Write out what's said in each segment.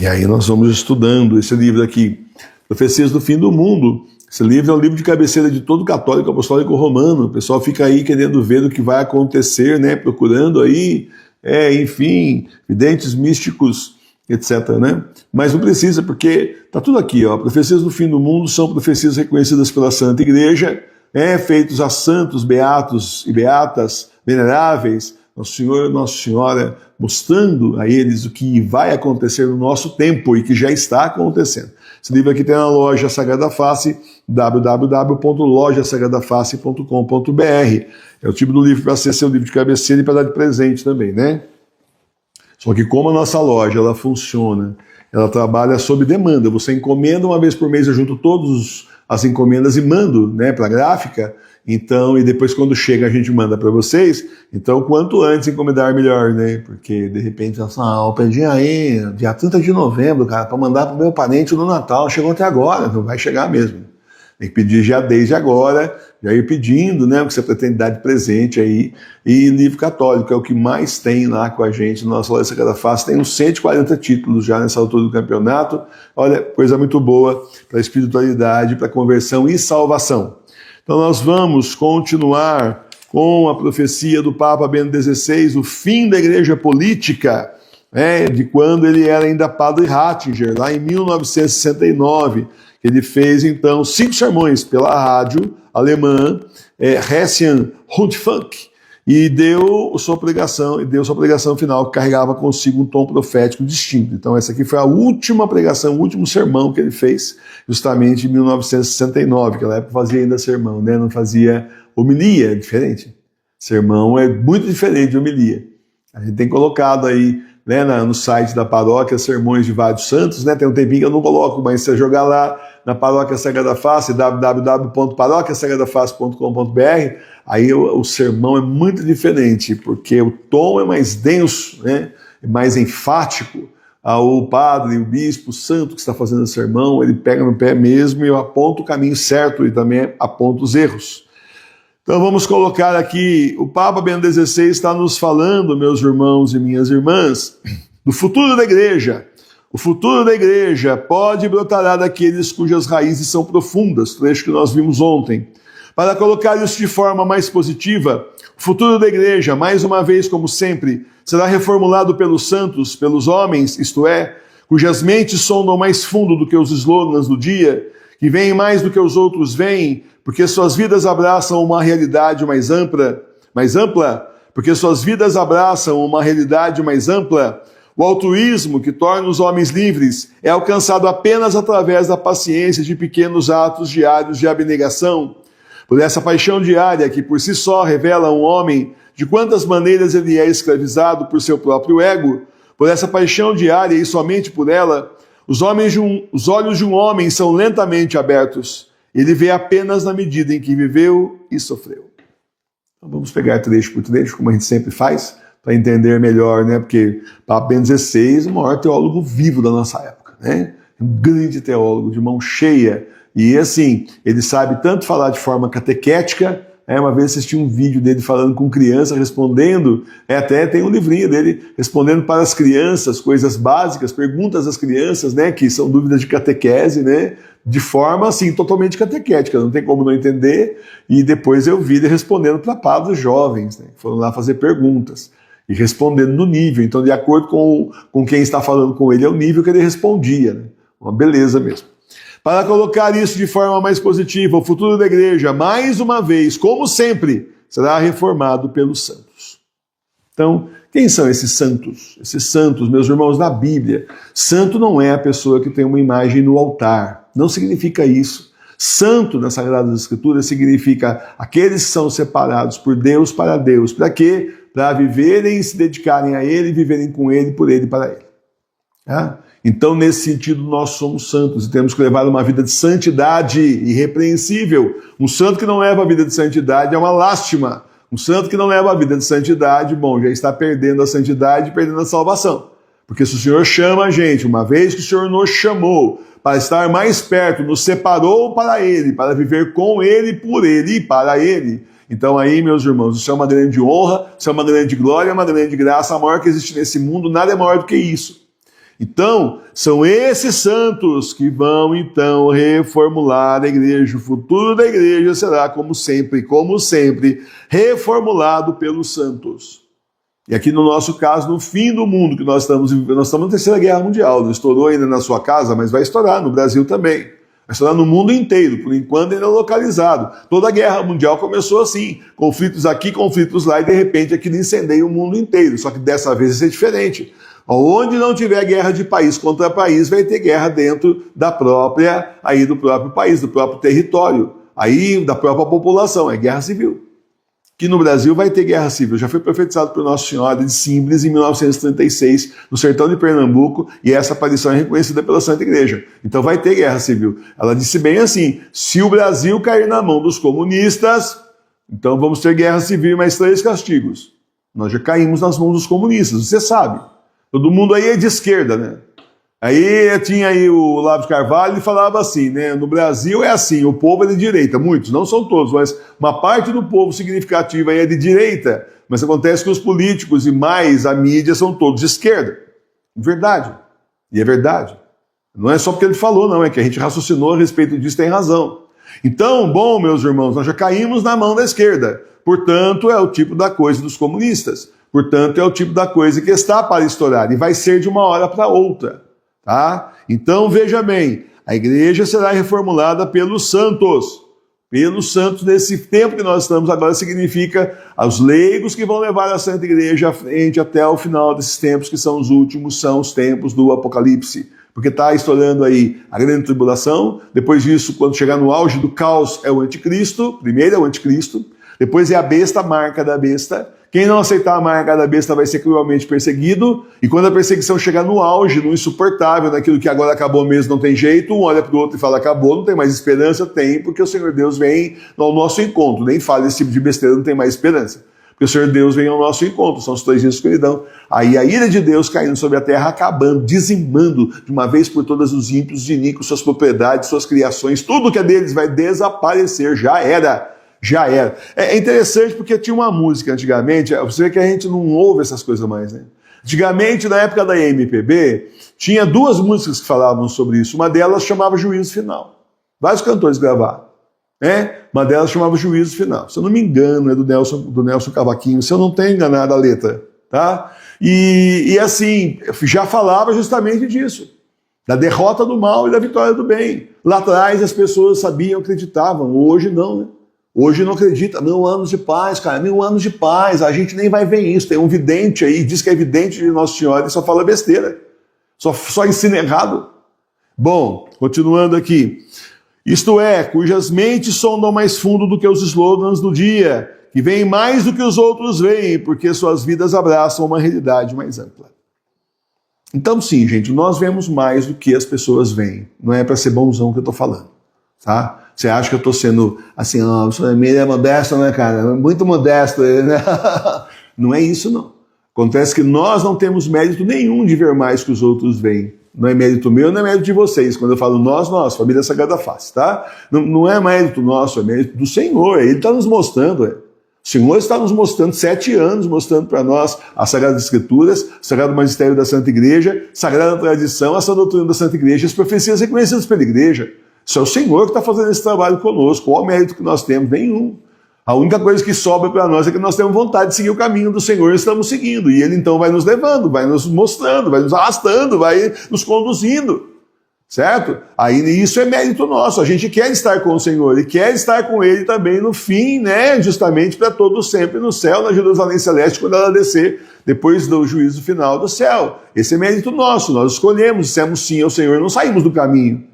E aí nós vamos estudando esse livro aqui, Profecias do Fim do Mundo. Esse livro é um livro de cabeceira de todo católico apostólico romano. O pessoal fica aí querendo ver o que vai acontecer, né? Procurando aí, enfim, videntes místicos, etc, né? Mas não precisa, porque tá tudo aqui, ó. Profecias do Fim do Mundo são profecias reconhecidas pela Santa Igreja, feitos a santos, beatos e beatas, veneráveis, Nosso Senhor e Nossa Senhora, mostrando a eles o que vai acontecer no nosso tempo e que já está acontecendo. Esse livro aqui tem na loja Sagrada Face, www.lojasagradaface.com.br. É o tipo do livro para ser seu livro de cabeceira e para dar de presente também, né? Só que como a nossa loja ela funciona, ela trabalha sob demanda. Você encomenda uma vez por mês, eu junto todas as encomendas e mando, né, para a gráfica. Então, e depois quando chega a gente manda para vocês. Então, quanto antes encomendar, melhor, né? Porque de repente, eu pedi aí, dia 30 de novembro, cara, para mandar para o meu parente no Natal. Chegou até agora, não vai chegar mesmo. Tem que pedir já desde agora, já ir pedindo, né? O que você pretende dar de presente aí. E livro católico é o que mais tem lá com a gente na nossa loja Sagrada Face. Tem uns 140 títulos já nessa altura do campeonato. Olha, coisa muito boa para espiritualidade, para conversão e salvação. Então nós vamos continuar com a profecia do Papa Bento XVI, o fim da igreja política, de quando ele era ainda padre Ratzinger, lá em 1969. Ele fez, então, 5 sermões pela rádio alemã, Hessian Rundfunk, e deu sua pregação final, que carregava consigo um tom profético distinto. Então essa aqui foi a última pregação, o último sermão que ele fez, justamente em 1969, que na época fazia ainda sermão, né? Não fazia homilia, diferente. Sermão é muito diferente de homilia. A gente tem colocado aí, né, no site da paróquia, sermões de vários santos, né? Tem um tempinho que eu não coloco, mas se você jogar lá na Paróquia Sagrada Face, www.paroquiasagradaface.com.br, aí o sermão é muito diferente, porque o tom é mais denso, né? É mais enfático. O padre, o bispo, o santo que está fazendo o sermão, ele pega no pé mesmo e aponta o caminho certo e também aponta os erros. Então vamos colocar aqui, o Papa Bento XVI está nos falando, meus irmãos e minhas irmãs, do futuro da igreja. O futuro da igreja pode brotar daqueles cujas raízes são profundas, trecho que nós vimos ontem. Para colocar isso de forma mais positiva, o futuro da igreja, mais uma vez como sempre, será reformulado pelos santos, pelos homens, isto é, cujas mentes sondam mais fundo do que os slogans do dia, que veem mais do que os outros veem, porque suas vidas abraçam uma realidade mais ampla, porque suas vidas abraçam uma realidade mais ampla. O altruísmo, que torna os homens livres, é alcançado apenas através da paciência de pequenos atos diários de abnegação. Por essa paixão diária, que por si só revela um homem de quantas maneiras ele é escravizado por seu próprio ego, por essa paixão diária e somente por ela, os olhos de um homem são lentamente abertos. Ele vê apenas na medida em que viveu e sofreu. Então vamos pegar trecho por trecho, como a gente sempre faz, para entender melhor, né? Porque Papa Bento XVI é o maior teólogo vivo da nossa época, né? Um grande teólogo, de mão cheia. E assim, ele sabe tanto falar de forma catequética. Uma vez assisti um vídeo dele falando com criança, respondendo, até tem um livrinho dele, respondendo para as crianças, coisas básicas, perguntas das crianças, né, que são dúvidas de catequese, né, de forma, assim, totalmente catequética, não tem como não entender, e depois eu vi ele respondendo para padres jovens, né, que foram lá fazer perguntas, e respondendo no nível, então de acordo com quem está falando com ele, é o nível que ele respondia, né, uma beleza mesmo. Para colocar isso de forma mais positiva, o futuro da igreja, mais uma vez, como sempre, será reformado pelos santos. Então, quem são esses santos? Esses santos, meus irmãos, na Bíblia, santo não é a pessoa que tem uma imagem no altar. Não significa isso. Santo, nas Sagradas Escrituras, significa aqueles que são separados por Deus para Deus. Para quê? Para viverem e se dedicarem a Ele, viverem com Ele, por Ele e para Ele. Então, nesse sentido, nós somos santos e temos que levar uma vida de santidade irrepreensível. Um santo que não leva a vida de santidade é uma lástima. Um santo que não leva a vida de santidade, bom, já está perdendo a santidade e perdendo a salvação. Porque se o Senhor chama a gente, uma vez que o Senhor nos chamou para estar mais perto, nos separou para Ele, para viver com Ele, por Ele e para Ele. Então aí, meus irmãos, isso é uma grande honra, isso é uma grande glória, uma grande graça, a maior que existe nesse mundo, nada é maior do que isso. Então, são esses santos que vão, então, reformular a igreja. O futuro da igreja será, como sempre, reformulado pelos santos. E aqui no nosso caso, no fim do mundo que nós estamos vivendo, nós estamos na Terceira Guerra Mundial. Não estourou ainda na sua casa, mas vai estourar no Brasil também. Vai estourar no mundo inteiro, por enquanto ainda localizado. Toda a Guerra Mundial começou assim, conflitos aqui, conflitos lá, e de repente aquilo incendeia o mundo inteiro. Só que dessa vez vai ser diferente. Onde não tiver guerra de país contra país, vai ter guerra dentro do próprio país, do próprio território, aí da própria população, é guerra civil. Que no Brasil vai ter guerra civil, já foi profetizado por Nossa Senhora de Simples em 1936, no sertão de Pernambuco, e essa aparição é reconhecida pela Santa Igreja. Então vai ter guerra civil. Ela disse bem assim, se o Brasil cair na mão dos comunistas, então vamos ter guerra civil e mais 3 castigos. Nós já caímos nas mãos dos comunistas, você sabe. Todo mundo aí é de esquerda, né? Aí tinha aí o Olavo de Carvalho, ele falava assim, né? No Brasil é assim, o povo é de direita, muitos, não são todos, mas uma parte do povo significativa aí é de direita, mas acontece que os políticos e mais a mídia são todos de esquerda. Verdade. E é verdade. Não é só porque ele falou, não, é que a gente raciocinou a respeito disso, tem razão. Então, bom, meus irmãos, nós já caímos na mão da esquerda. Portanto, é o tipo da coisa dos comunistas. Portanto, é o tipo da coisa que está para estourar e vai ser de uma hora para outra, tá? Então, veja bem, a igreja será reformulada pelos santos. Pelos santos nesse tempo que nós estamos agora significa aos leigos que vão levar a Santa Igreja à frente até o final desses tempos que são os últimos, são os tempos do Apocalipse. Porque está estourando aí a grande tribulação, depois disso, quando chegar no auge do caos, é o anticristo, primeiro é o anticristo, depois é a besta, a marca da besta. Quem não aceitar a marca da besta vai ser cruelmente perseguido, e quando a perseguição chegar no auge, no insuportável, naquilo que agora acabou mesmo, não tem jeito, um olha para o outro e fala, acabou, não tem mais esperança, tem, porque o Senhor Deus vem ao nosso encontro, nem fala esse tipo de besteira, não tem mais esperança, porque o Senhor Deus vem ao nosso encontro, são os 3 dias de escuridão, aí a ira de Deus caindo sobre a terra, acabando, dizimando de uma vez por todas os ímpios, os iníquos, suas propriedades, suas criações, tudo que é deles vai desaparecer, já era. É interessante porque tinha uma música antigamente, você vê que a gente não ouve essas coisas mais, né? Antigamente, na época da MPB, tinha 2 músicas que falavam sobre isso. Uma delas chamava Juízo Final. Vários cantores gravaram, né? Uma delas chamava Juízo Final. Se eu não me engano, é do Nelson Cavaquinho, se eu não tenho enganado a letra, tá? E assim, já falava justamente disso. Da derrota do mal e da vitória do bem. Lá atrás as pessoas sabiam, acreditavam. Hoje não, né? Hoje não acredita, 1000 anos de paz, cara, 1000 anos de paz, a gente nem vai ver isso. Tem um vidente aí, diz que é vidente de Nossa Senhora e só fala besteira, só ensina errado. Bom, continuando aqui. Isto é, cujas mentes sondam mais fundo do que os slogans do dia, que veem mais do que os outros veem, porque suas vidas abraçam uma realidade mais ampla. Então sim, gente, nós vemos mais do que as pessoas veem. Não é para ser bonzão que eu estou falando, tá? Você acha que eu estou sendo assim, o senhor Emílio é modesto, né, cara? Muito modesto, né? Não é isso, não. Acontece que nós não temos mérito nenhum de ver mais que os outros veem. Não é mérito meu, não é mérito de vocês. Quando eu falo nós, família Sagrada Face, tá? Não é mérito nosso, é mérito do Senhor. Ele está nos mostrando, O Senhor está nos mostrando, 7 anos, mostrando para nós as Sagradas Escrituras, o Sagrado Magistério da Santa Igreja, Sagrada Tradição, a Sã Doutrina da Santa Igreja, as profecias reconhecidas pela Igreja. Isso é o Senhor que está fazendo esse trabalho conosco. Qual o mérito que nós temos? Nenhum. A única coisa que sobra para nós é que nós temos vontade de seguir o caminho do Senhor e estamos seguindo. E Ele então vai nos levando, vai nos mostrando, vai nos arrastando, vai nos conduzindo. Certo? Aí isso é mérito nosso. A gente quer estar com o Senhor e quer estar com Ele também no fim, né? Justamente para todos sempre no céu, na Jerusalém Celeste, quando ela descer, depois do juízo final do céu. Esse é mérito nosso. Nós escolhemos, dissemos sim ao Senhor, não saímos do caminho.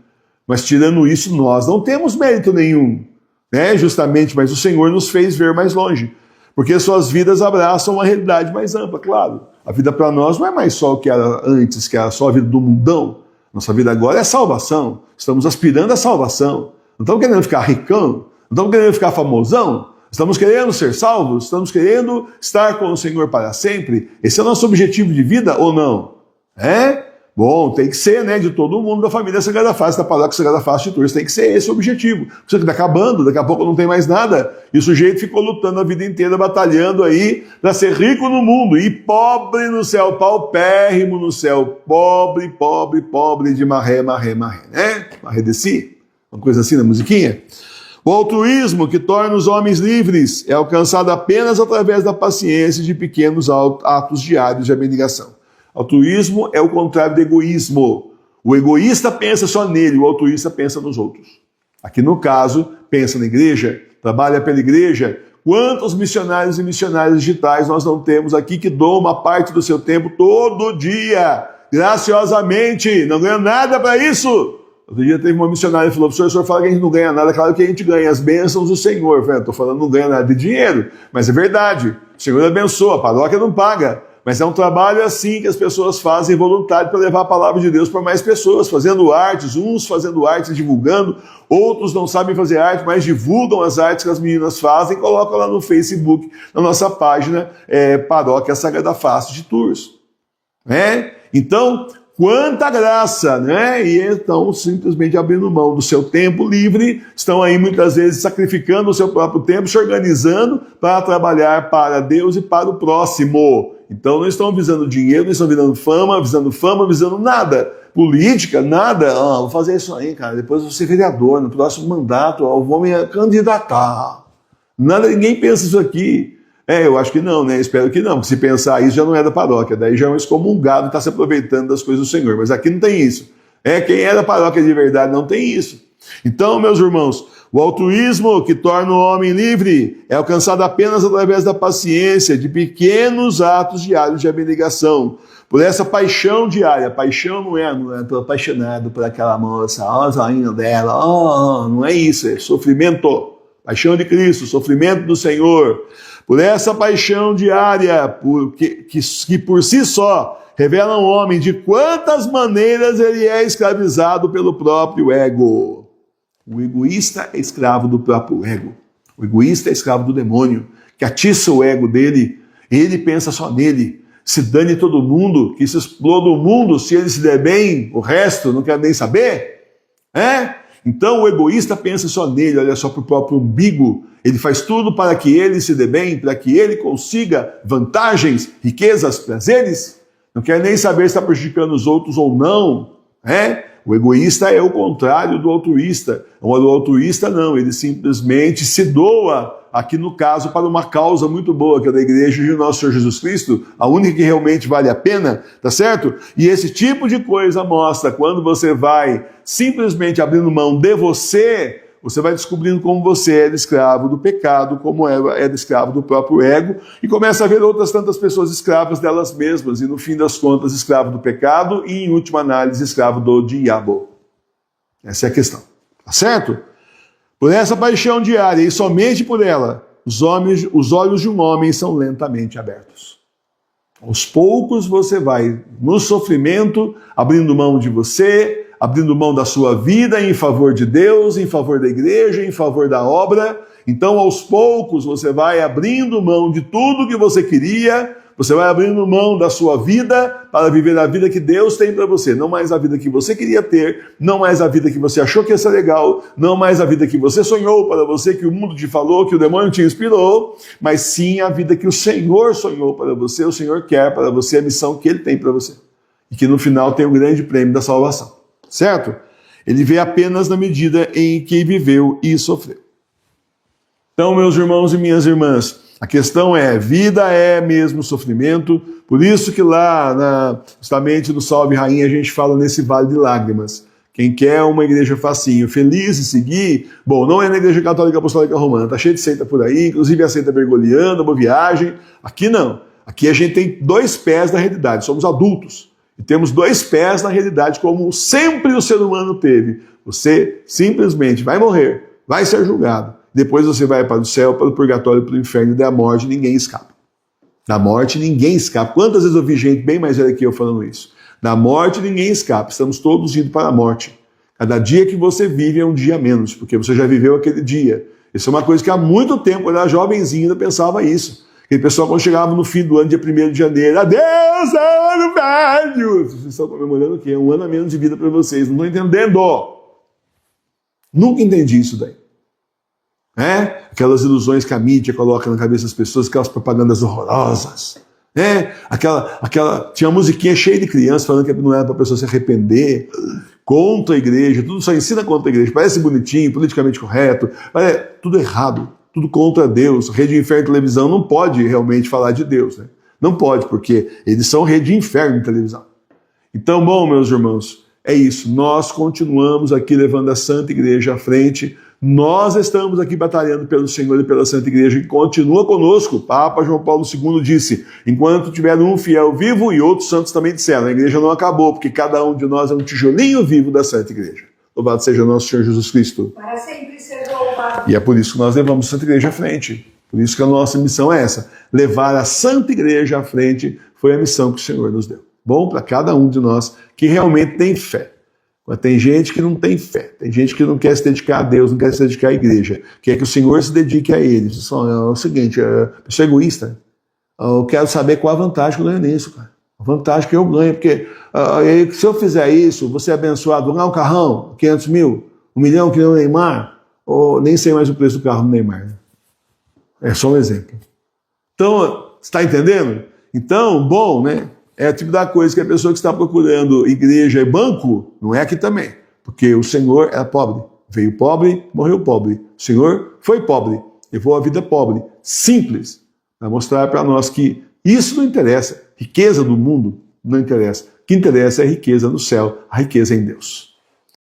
Mas tirando isso, nós não temos mérito nenhum, né? Justamente, mas o Senhor nos fez ver mais longe, porque suas vidas abraçam uma realidade mais ampla, claro. A vida para nós não é mais só o que era antes, que era só a vida do mundão. Nossa vida agora é salvação. Estamos aspirando à salvação. Não estamos querendo ficar ricão, não estamos querendo ficar famosão, estamos querendo ser salvos, estamos querendo estar com o Senhor para sempre. Esse é o nosso objetivo de vida ou não? Bom, tem que ser, né, de todo mundo da família Sagrada Face, da paróquia Sagrada Face de Tours, tem que ser esse o objetivo. Isso aqui está acabando, daqui a pouco não tem mais nada. E o sujeito ficou lutando a vida inteira, batalhando aí para ser rico no mundo e pobre no céu, paupérrimo no céu, pobre, pobre, pobre de marré, marré, marré, né? Marré de si, uma coisa assim na musiquinha. O altruísmo que torna os homens livres é alcançado apenas através da paciência de pequenos atos diários de abnegação. Altruísmo é o contrário do egoísmo. O egoísta pensa só nele, o altruísta pensa nos outros. Aqui no caso, pensa na igreja, trabalha pela igreja. Quantos missionários e missionárias digitais nós não temos aqui que doam uma parte do seu tempo todo dia, graciosamente, não ganham nada para isso? Outro dia teve uma missionária que falou, o senhor fala que a gente não ganha nada, claro que a gente ganha as bênçãos do Senhor. Eu estou falando não ganha nada de dinheiro, mas é verdade. O Senhor abençoa, a paróquia não paga. Mas é um trabalho assim que as pessoas fazem voluntário para levar a palavra de Deus para mais pessoas, fazendo artes, uns fazendo artes, divulgando, outros não sabem fazer arte, mas divulgam as artes que as meninas fazem, colocam lá no Facebook, na nossa página Paróquia Sagrada Face de Tours. Então, quanta graça, né? E então, simplesmente abrindo mão do seu tempo livre, estão aí muitas vezes sacrificando o seu próprio tempo, se organizando para trabalhar para Deus e para o próximo. Então não estão visando dinheiro, não estão visando nada. Política, nada. Vou fazer isso aí, cara. Depois eu vou ser vereador, no próximo mandato eu vou me candidatar. Nada, ninguém pensa isso aqui. Eu acho que não, né? Espero que não. Porque se pensar isso já não é da paróquia. Daí já é um excomungado e está se aproveitando das coisas do Senhor. Mas aqui não tem isso. Quem é da paróquia de verdade não tem isso. Então, meus irmãos, o altruísmo que torna o homem livre é alcançado apenas através da paciência, de pequenos atos diários de abnegação. Por essa paixão diária. Paixão não é estou apaixonado por aquela moça, ó, o zoinho dela, não é isso, é sofrimento. Paixão de Cristo, sofrimento do Senhor. Por essa paixão diária, que por si só revela ao homem de quantas maneiras ele é escravizado pelo próprio ego. O egoísta é escravo do próprio ego. O egoísta é escravo do demônio, que atiça o ego dele. Ele pensa só nele. Se dane todo mundo, que se exploda o mundo, se ele se der bem, o resto não quer nem saber. Então o egoísta pensa só nele, olha só para o próprio umbigo. Ele faz tudo para que ele se dê bem, para que ele consiga vantagens, riquezas, prazeres. Não quer nem saber se está prejudicando os outros ou não. O egoísta é o contrário do altruísta. O altruísta não, ele simplesmente se doa, aqui no caso, para uma causa muito boa, que é da Igreja de Nosso Senhor Jesus Cristo, a única que realmente vale a pena, tá certo? E esse tipo de coisa mostra, quando você vai simplesmente abrindo mão de você, você vai descobrindo como você era escravo do pecado, como era escravo do próprio ego, e começa a ver outras tantas pessoas escravas delas mesmas, e no fim das contas, escravo do pecado, e em última análise, escravo do diabo. Essa é a questão, tá certo? Por essa paixão diária, e somente por ela, os olhos de um homem são lentamente abertos. Aos poucos você vai, no sofrimento, abrindo mão de você, abrindo mão da sua vida em favor de Deus, em favor da igreja, em favor da obra. Então, aos poucos, você vai abrindo mão de tudo que você queria, você vai abrindo mão da sua vida para viver a vida que Deus tem para você. Não mais a vida que você queria ter, não mais a vida que você achou que ia ser legal, não mais a vida que você sonhou para você, que o mundo te falou, que o demônio te inspirou, mas sim a vida que o Senhor sonhou para você, o Senhor quer para você, a missão que Ele tem para você. E que no final tem o grande prêmio da salvação. Certo? Ele vê apenas na medida em que viveu e sofreu. Então, meus irmãos e minhas irmãs, a questão é, vida é mesmo sofrimento, por isso que lá, justamente no Salve Rainha, a gente fala nesse vale de lágrimas. Quem quer uma igreja facinho, feliz e seguir, bom, não é na Igreja Católica Apostólica Romana, tá cheio de seita por aí, inclusive a seita bergoliana, Boa Viagem. Aqui não. Aqui a gente tem 2 pés na realidade, somos adultos. E temos 2 pés na realidade, como sempre o ser humano teve. Você simplesmente vai morrer, vai ser julgado. Depois você vai para o céu, para o purgatório, para o inferno, e da morte ninguém escapa. Da morte ninguém escapa. Quantas vezes eu vi gente bem mais velha que eu falando isso? Da morte ninguém escapa, estamos todos indo para a morte. Cada dia que você vive é um dia menos, porque você já viveu aquele dia. Isso é uma coisa que há muito tempo, quando eu era jovenzinho, eu pensava isso. Aquele pessoal, quando chegava no fim do ano, dia 1º de janeiro, adeus, ano velho! Vocês estão comemorando o quê? Um ano a menos de vida para vocês. Não estão entendendo. Nunca entendi isso daí. Aquelas ilusões que a mídia coloca na cabeça das pessoas, aquelas propagandas horrorosas. Tinha uma musiquinha cheia de crianças falando que não era para a pessoa se arrepender, contra a igreja, tudo só ensina contra a igreja. Parece bonitinho, politicamente correto, tudo errado. Tudo contra Deus. Rede Inferno e televisão não pode realmente falar de Deus, né? Não pode, porque eles são Rede Inferno e televisão. Então, bom, meus irmãos, é isso. Nós continuamos aqui levando a Santa Igreja à frente. Nós estamos aqui batalhando pelo Senhor e pela Santa Igreja, que continua conosco. O Papa João Paulo II disse, enquanto tiver um fiel vivo, e outros santos também disseram, a igreja não acabou, porque cada um de nós é um tijolinho vivo da Santa Igreja. Louvado seja o nosso Senhor Jesus Cristo. Para sempre seja louvado. E é por isso que nós levamos a Santa Igreja à frente. Por isso que a nossa missão é essa. Levar a Santa Igreja à frente foi a missão que o Senhor nos deu. Bom para cada um de nós que realmente tem fé. Mas tem gente que não tem fé. Tem gente que não quer se dedicar a Deus, não quer se dedicar à igreja. Quer que o Senhor se dedique a ele. É o seguinte, eu sou egoísta. Eu quero saber qual a vantagem que eu ganho nisso, cara. A vantagem que eu ganho, porque se eu fizer isso, vou ser abençoado, vou ganhar um carrão, 500 mil, 1 milhão que nem o Neymar, ou nem sei mais o preço do carro do Neymar. Né? É só um exemplo. Então, você está entendendo? Então, bom, né? É o tipo da coisa que a pessoa que está procurando igreja e banco, não é aqui também. Porque o Senhor era pobre. Veio pobre, morreu pobre. O Senhor foi pobre, levou a vida pobre, simples, para mostrar para nós que isso não interessa. Riqueza do mundo não interessa. O que interessa é a riqueza no céu, a riqueza em Deus.